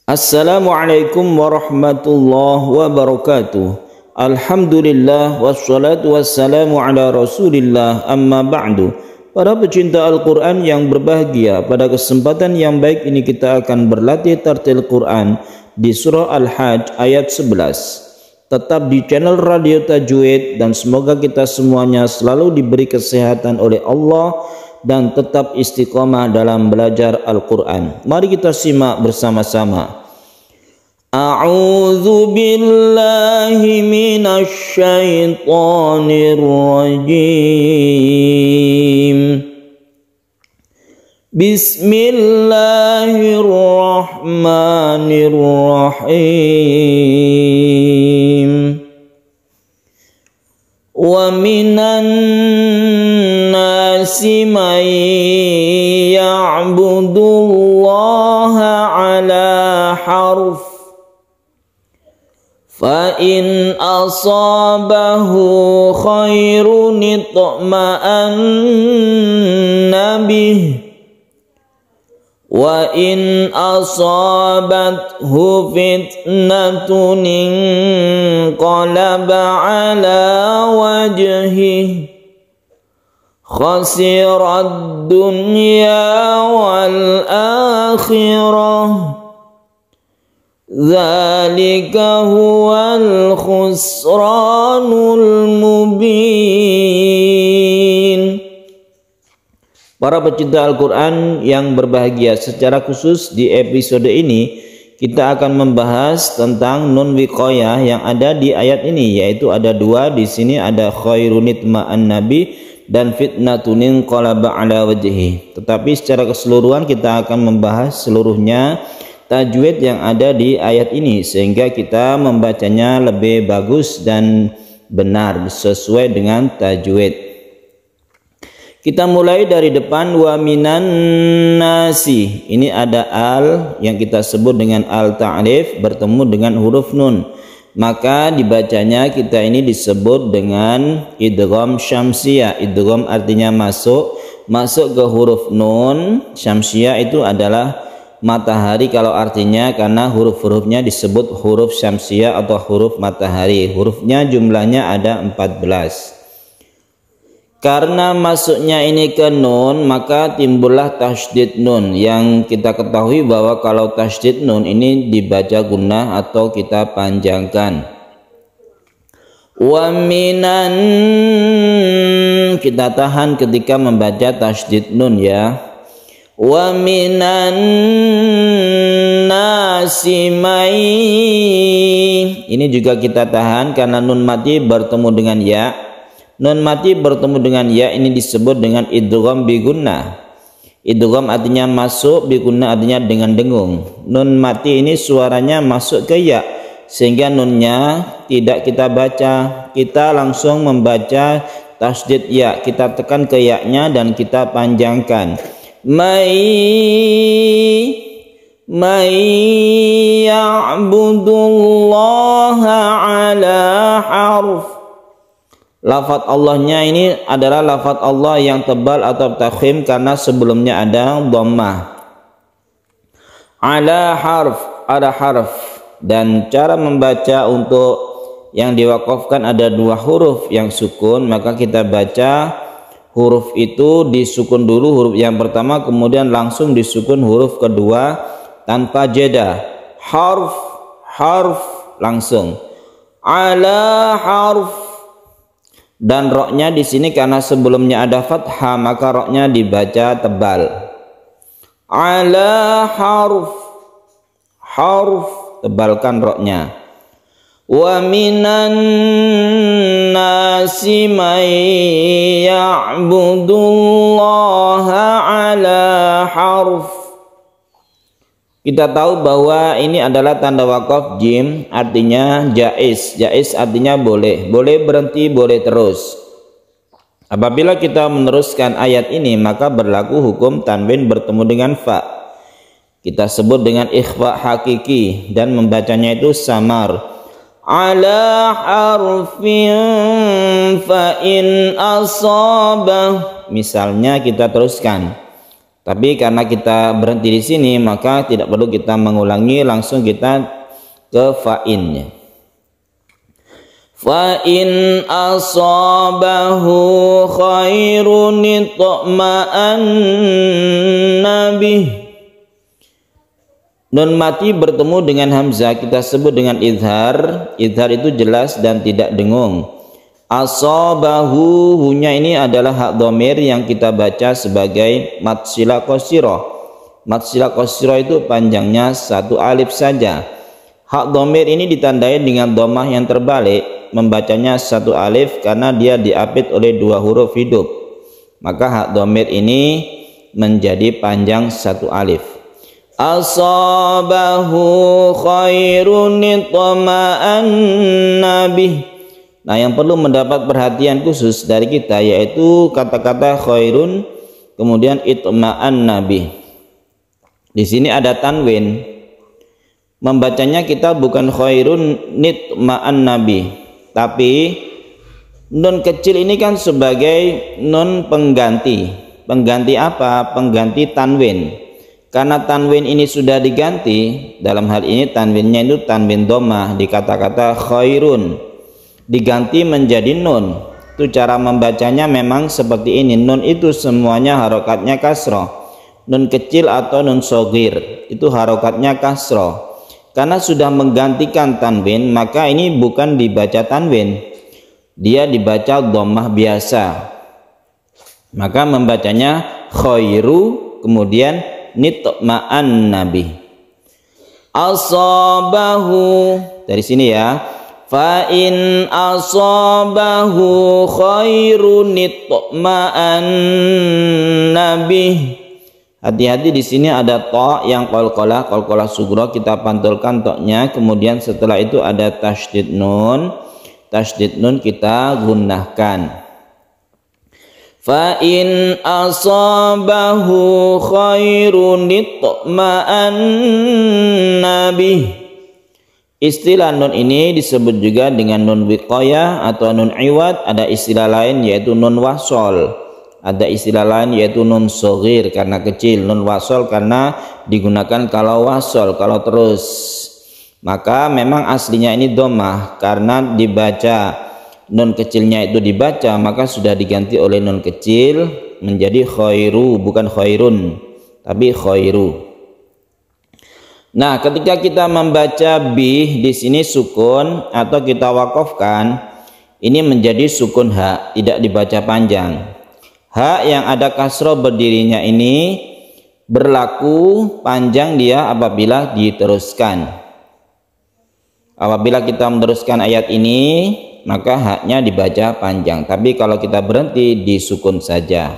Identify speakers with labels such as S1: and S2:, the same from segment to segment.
S1: Assalamualaikum warahmatullahi wabarakatuh. Alhamdulillah wassalatu wassalamu ala rasulillah, amma ba'du. Para pecinta Al-Quran yang berbahagia, pada kesempatan yang baik ini kita akan berlatih tartil Quran di surah Al-Hajj ayat 11. Tetap di channel Radio Tajwid dan semoga kita semuanya selalu diberi kesehatan oleh Allah dan tetap istiqomah dalam belajar Al-Quran. Mari kita simak bersama-sama. A'udzu billahi minasy syaithanir rajim. Bismillahirrahmanirrahim. Wa minan nasi man ya'budullaha ala harf fa in asabahu khairun itma'anna bih wa in asabathu fitnatun inqalaba ala wajhihi khasirad dunya wal akhirah. Dzalika huwal khusranul mubin. Para pecinta Al-Quran yang berbahagia, secara khusus di episode ini kita akan membahas tentang nun wiqayah yang ada di ayat ini, yaitu ada dua di sini, ada khairun itma'an nabi dan fitnatun qalaba ala wajhi. Tetapi secara keseluruhan kita akan membahas seluruhnya tajwid yang ada di ayat ini sehingga kita membacanya lebih bagus dan benar sesuai dengan tajwid. Kita mulai dari depan. Wa minan nasi, ini ada al yang kita sebut dengan al ta'rif bertemu dengan huruf nun, maka dibacanya kita ini disebut dengan idgham syamsiyah. Idgham artinya masuk ke huruf nun. Syamsiyah itu adalah matahari kalau artinya, karena huruf-hurufnya disebut huruf syamsiyah atau huruf matahari. Hurufnya jumlahnya ada 14. Karena masuknya ini ke nun, maka timbullah tasydid nun, yang kita ketahui bahwa kalau tasydid nun ini dibaca gunnah atau kita panjangkan. Wa minan, kita tahan ketika membaca tasydid nun ya. Wa minan nasi may, ini juga kita tahan karena nun mati bertemu dengan ya. Nun mati bertemu dengan ya ini disebut dengan idgham bi gunnah. Idgham artinya masuk, bi gunnah artinya dengan dengung. Nun mati ini suaranya masuk ke ya sehingga nunnya tidak kita baca, kita langsung membaca tasydid ya. Kita tekan ke ya-nya dan kita panjangkan. May ya'budullaha ala harf. Lafaz Allahnya ini adalah lafaz Allah yang tebal atau tafkhim karena sebelumnya ada dhammah. Ala harf, ada harf. Dan cara membaca untuk yang diwakafkan ada dua huruf yang sukun, maka kita baca huruf itu disukun dulu huruf yang pertama, kemudian langsung disukun huruf kedua tanpa jeda. Harf langsung. Ala harf. Dan roknya di sini karena sebelumnya ada fathah maka roknya dibaca tebal. Ala harf, tebalkan roknya. Wa minan nasi may ya'budullaha ala harf. Kita tahu bahwa ini adalah tanda wakaf jim, artinya jaiz. Jaiz artinya boleh, boleh berhenti, boleh terus. Apabila kita meneruskan ayat ini maka berlaku hukum tanwin bertemu dengan fa. Kita sebut dengan ikhfa hakiki dan membacanya itu samar. Ala harfin fa in asabah. Misalnya kita teruskan Tapi karena kita berhenti di sini, maka tidak perlu kita mengulangi, langsung kita ke fa'innya. Fa'in asabahu khairun itma'anna bih. Nun mati bertemu dengan hamzah kita sebut dengan idhar. Idhar itu jelas dan tidak dengung. Asabahu, hunya ini adalah hak dhamir yang kita baca sebagai mad sila qasirah. Mad sila qasirah itu panjangnya satu alif saja. Hak dhamir ini ditandai dengan dhammah yang terbalik, membacanya satu alif karena dia diapit oleh dua huruf hidup. Maka hak dhamir ini menjadi panjang satu alif. Asabahu khairun itma'anna bih. Nah, yang perlu mendapat perhatian khusus dari kita yaitu kata-kata khairun kemudian itma'anna bih. Di sini ada tanwin. Membacanya kita bukan khairun nitma'anna bih, tapi nun kecil ini kan sebagai nun pengganti. Pengganti apa? Pengganti tanwin. Karena tanwin ini sudah diganti, dalam hal ini tanwinnya itu tanwin dhammah di kata-kata khairun, diganti menjadi nun. Itu cara membacanya memang seperti ini. Nun itu semuanya harokatnya kasroh. Nun kecil atau nun shogir itu harokatnya kasroh. Karena sudah menggantikan tanwin, maka ini bukan dibaca tanwin, dia dibaca dhammah biasa. Maka membacanya khairu kemudian nitma'anna bih. Asabahu, dari sini ya. Fa in asabahu khairun nitma'anna bih. Hati-hati, di sini ada ta yang qalqalah sughra, kita pantulkan toknya. Kemudian setelah itu ada tasydid nun. Tasydid nun kita gunnahkan. Fa in asabahu khairun itma'anna bih. Istilah nun ini disebut juga dengan nun wiqayah atau nun iwad. Ada istilah lain yaitu nun wasol. Ada istilah lain yaitu nun shogir karena kecil, nun wasol karena digunakan kalau wasol, kalau terus. Maka memang aslinya ini dhammah, karena dibaca nun kecilnya itu dibaca, maka sudah diganti oleh nun kecil menjadi khairu, bukan khairun tapi khairu. Nah, ketika kita membaca bih di sini sukun atau kita wakofkan, ini menjadi sukun ha, tidak dibaca panjang. Ha yang ada kasroh berdirinya ini berlaku panjang dia apabila diteruskan. Apabila kita meneruskan ayat ini, maka haknya dibaca panjang. Tapi kalau kita berhenti di sukun saja.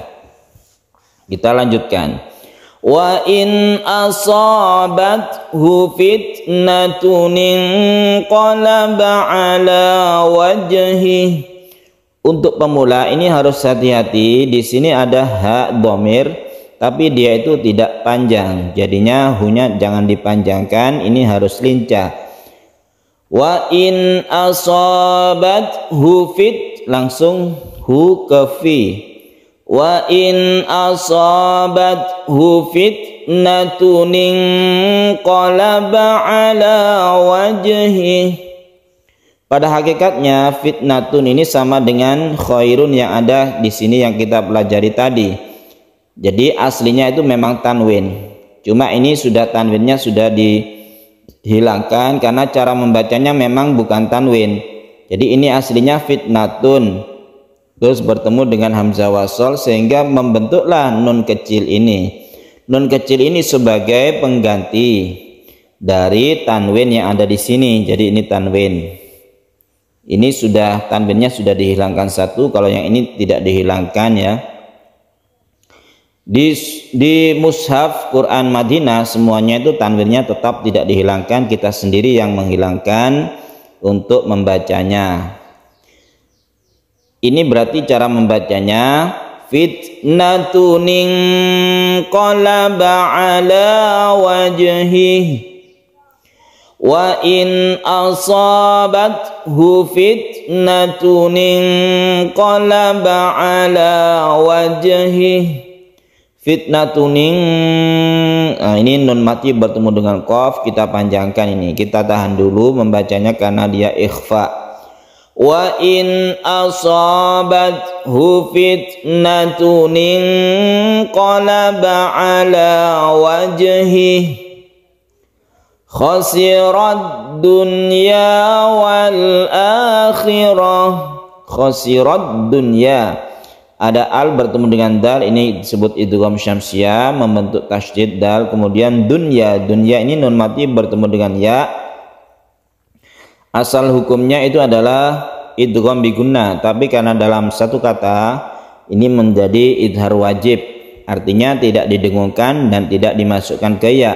S1: Kita lanjutkan. Wa in asabathu fitnatun inqalaba ala wajhihi. Untuk pemula ini harus hati-hati. Di sini ada hak dhamir, tapi dia itu tidak panjang. Jadinya hunya jangan dipanjangkan, ini harus lincah. Wa in asabathu fit, langsung hu ke fi. Wa in asabathu fitnatun inqalaba ala wajhihi. Pada hakikatnya fitnatun ini sama dengan khairun yang ada di sini yang kita pelajari tadi. Jadi aslinya itu memang tanwin. Cuma ini sudah tanwinnya sudah dihilangkan karena cara membacanya memang bukan tanwin. Jadi ini aslinya fitnatun. Terus bertemu dengan hamzah wasol sehingga membentuklah nun kecil ini. Nun kecil ini sebagai pengganti dari tanwin yang ada di sini. Jadi ini tanwin. Ini sudah tanwinnya sudah dihilangkan satu, kalau yang ini tidak dihilangkan ya. Di mushaf Quran Madinah semuanya itu tanwinnya tetap tidak dihilangkan, kita sendiri yang menghilangkan untuk membacanya. Ini berarti cara membacanya fitnatun inqalaba ala wajhihi. Wa in asabathu fitnatun inqalaba ala wajhihi. Fitnatuning, nah ini nun mati bertemu dengan qaf, kita panjangkan ini. Kita tahan dulu membacanya karena dia ikhfa. Wa in asabathu fitnatuning qalaba ala wajhi khasirat dunya wal akhirah. Khasirat dunya, ada al bertemu dengan dal, ini disebut idgham syamsiyah membentuk tasydid dal. Kemudian dunya, dunya ini nun mati bertemu dengan ya. Asal hukumnya itu adalah idgham bi gunnah, tapi karena dalam satu kata ini menjadi idhar wajib, artinya tidak didengungkan dan tidak dimasukkan ke ya.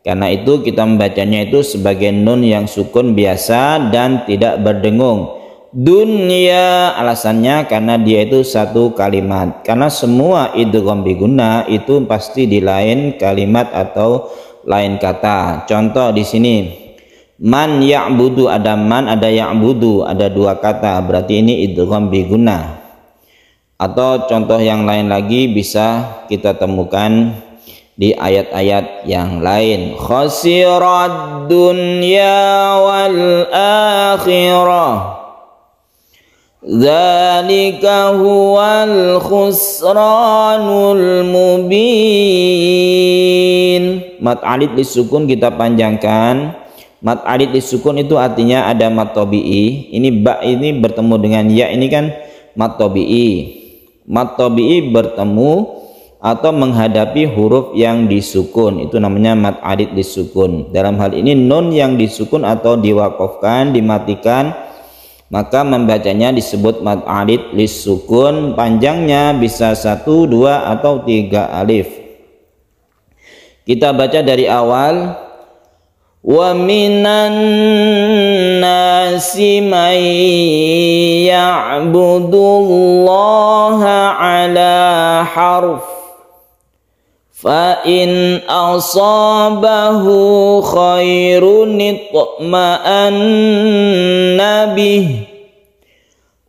S1: Karena itu kita membacanya itu sebagai nun yang sukun biasa dan tidak berdengung. Dunya, alasannya karena dia itu satu kalimat. Karena semua idgham bi gunnah itu pasti di lain kalimat atau lain kata. Contoh di sini, man ya'budu, ada man, ada ya'budu, ada dua kata, berarti ini idgham bi gunnah. Atau contoh yang lain lagi bisa kita temukan di ayat-ayat yang lain. Khasirat dunya wal akhirah, dzalika huwal khusranul mubin. Mat alif disukun kita panjangkan. Mat alif disukun itu artinya ada mat tabi'i. Ini ba ini bertemu dengan ya, ini kan mat tabi'i. Mat tabi'i bertemu atau menghadapi huruf yang disukun, itu namanya mat alif disukun. Dalam hal ini nun yang disukun atau diwakafkan, dimatikan, maka membacanya disebut mat alif lisukun. Panjangnya bisa 1, 2 atau 3 alif. Kita baca dari awal. Wa minan nasi may ya'budullaha ala harf fa in asabahu khairun itma'anna bih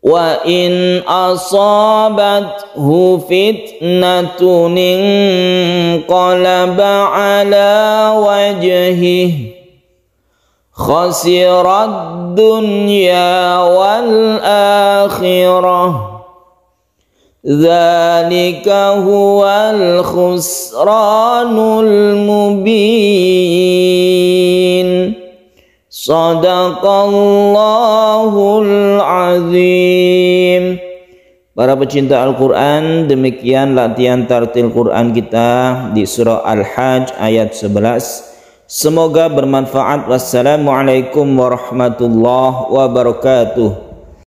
S1: wa in asabathu fitnatun inqalaba ala wajhihi khasirat dunya wal akhirah, dzalika huwal khusranul mubin. Shadaqallahul azim. Para pecinta Al-Quran, demikian latihan tartil Quran kita di surah Al-Hajj ayat 11. Semoga bermanfaat. Wassalamualaikum warahmatullahi wabarakatuh.